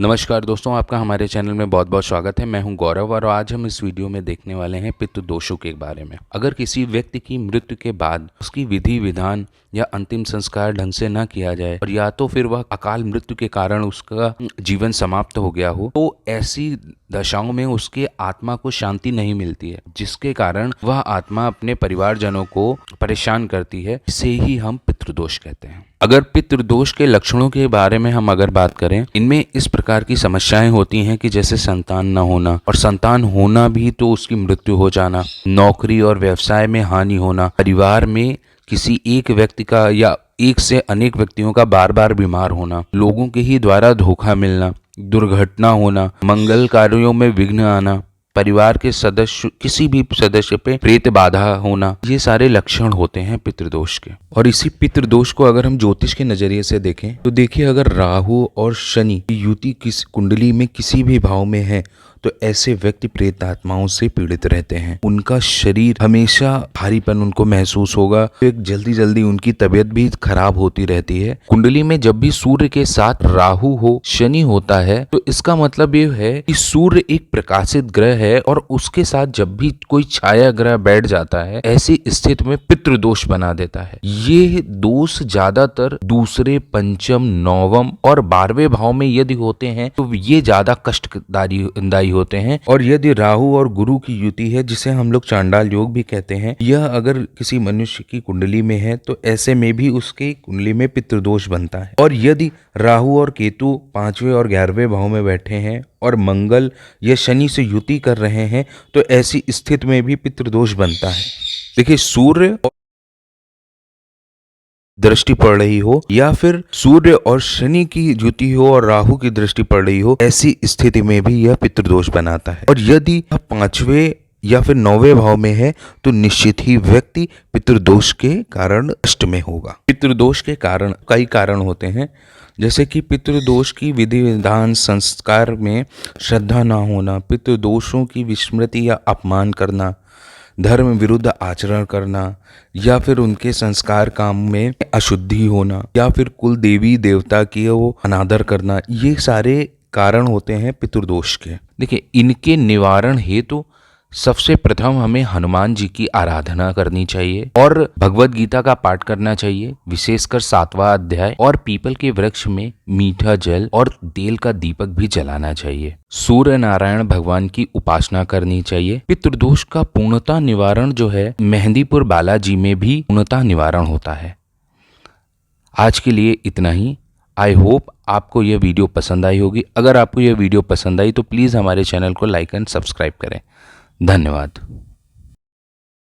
नमस्कार दोस्तों, आपका हमारे चैनल में बहुत बहुत स्वागत है। मैं हूं गौरव और आज हम इस वीडियो में देखने वाले हैं पितृ दोषों के बारे में। अगर किसी व्यक्ति की मृत्यु के बाद उसकी विधि विधान या अंतिम संस्कार ढंग से न किया जाए और या तो फिर वह अकाल मृत्यु के कारण उसका जीवन समाप्त हो गया हो, तो ऐसी दशाओं में उसके आत्मा को शांति नहीं मिलती है, जिसके कारण वह आत्मा अपने परिवारजनों को परेशान करती है। इसे ही हम पितृदोष कहते हैं। अगर पितृदोष के लक्षणों के बारे में हम अगर बात करें, इनमें इस प्रकार की समस्याएं होती हैं कि जैसे संतान न होना, और संतान होना भी तो उसकी मृत्यु हो जाना, नौकरी और व्यवसाय में हानि होना, परिवार में किसी एक व्यक्ति का या एक से अनेक व्यक्तियों का बार बार बीमार होना, लोगों के ही द्वारा धोखा मिलना, दुर्घटना होना, मंगल कार्यों में विघ्न आना, परिवार के सदस्य किसी भी सदस्य पे प्रेत बाधा होना, ये सारे लक्षण होते हैं पितृदोष के। और इसी पितृदोष को अगर हम ज्योतिष के नजरिए से देखें तो देखिए, अगर राहु और शनि की युति किस कुंडली में किसी भी भाव में है तो ऐसे व्यक्ति प्रेत आत्माओं से पीड़ित रहते हैं। उनका शरीर हमेशा भारीपन उनको महसूस होगा, तो एक जल्दी जल्दी उनकी तबीयत भी खराब होती रहती है। कुंडली में जब भी सूर्य के साथ राहु हो, शनि होता है, तो इसका मतलब ये है कि सूर्य एक प्रकाशित ग्रह है और उसके साथ जब भी कोई छाया ग्रह बैठ जाता है, ऐसी स्थिति में पितृदोष बना देता है। ये दोष ज्यादातर दूसरे, पंचम, नौवम और 12वें भाव में यदि होते हैं तो ये ज्यादा कष्टदायी होते हैं। और यदि राहु और गुरु की युति है, जिसे हम लोग चांडाल योग भी कहते हैं, यह अगर किसी मनुष्य की कुंडली में है तो ऐसे में भी उसकी कुंडली में पितृदोष बनता है। और यदि राहु और केतु 5वें और 11वें भाव में बैठे हैं और मंगल या शनि से युति कर रहे हैं तो ऐसी स्थिति में भी पितृदोष बनता है। देखिए, सूर्य दृष्टि पड़ रही हो या फिर सूर्य और शनि की युति हो और राहु की दृष्टि पड़ रही हो, ऐसी स्थिति में भी यह पितृदोष बनाता है। और यदि 5वें या फिर 9वें भाव में है तो निश्चित ही व्यक्ति पितृदोष के कारण कष्ट में होगा। पितृदोष के कारण कई कारण होते हैं, जैसे कि पितृदोष की विधि विधान संस्कार में श्रद्धा ना होना, पितृदोषों की विस्मृति या अपमान करना, धर्म विरुद्ध आचरण करना, या फिर उनके संस्कार काम में अशुद्धि होना, या फिर कुल देवी देवता की वो अनादर करना, ये सारे कारण होते हैं पितृदोष के। देखिए, इनके निवारण हेतु सबसे प्रथम हमें हनुमान जी की आराधना करनी चाहिए और भगवत गीता का पाठ करना चाहिए, विशेषकर 7वां अध्याय, और पीपल के वृक्ष में मीठा जल और तेल का दीपक भी जलाना चाहिए। सूर्य नारायण भगवान की उपासना करनी चाहिए। पितृदोष का पूर्णतः निवारण जो है, मेहंदीपुर बालाजी में भी पूर्णतः निवारण होता है। आज के लिए इतना ही। आई होप आपको यह वीडियो पसंद आई होगी। अगर आपको यह वीडियो पसंद आई तो प्लीज़ हमारे चैनल को लाइक एंड सब्सक्राइब करें। धन्यवाद।